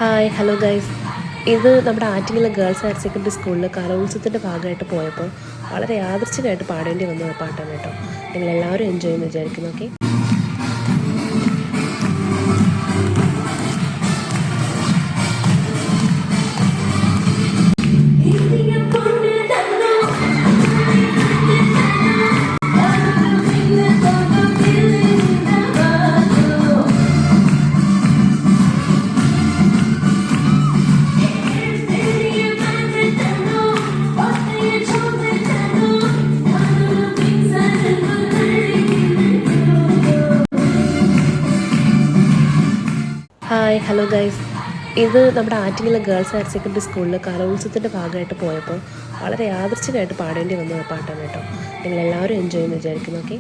Hi hello guys. ഇത് നമ്മുടെ Attingal girls higher secondary സ്കൂളിൽ കലോത്സവത്തിൻ്റെ ഭാഗമായിട്ട് പോയപ്പോൾ വളരെ യാദൃച്ഛികമായിട്ട് പാടേണ്ടി വന്ന പാട്ടാണ് കേട്ടോ. നിങ്ങളെല്ലാവരും എൻജോയ് ചെയ്യുന്നു വിചാരിക്കുന്നു. ഓക്കെ. Hi hello guys. ഇത് നമ്മുടെ ആറ്റിങ്ങൽ ഗേൾസ് ഹയർ സെക്കൻഡറി സ്കൂളിൽ കലോത്സവത്തിൻ്റെ ഭാഗമായിട്ട് പോയപ്പോൾ വളരെ യാദൃച്ഛികമായിട്ട് പാടേണ്ടി വന്ന പാട്ടാണ് കേട്ടോ. നിങ്ങളെല്ലാവരും എൻജോയ് ചെയ്യുന്നു വിചാരിക്കുന്നു. ഓക്കെ.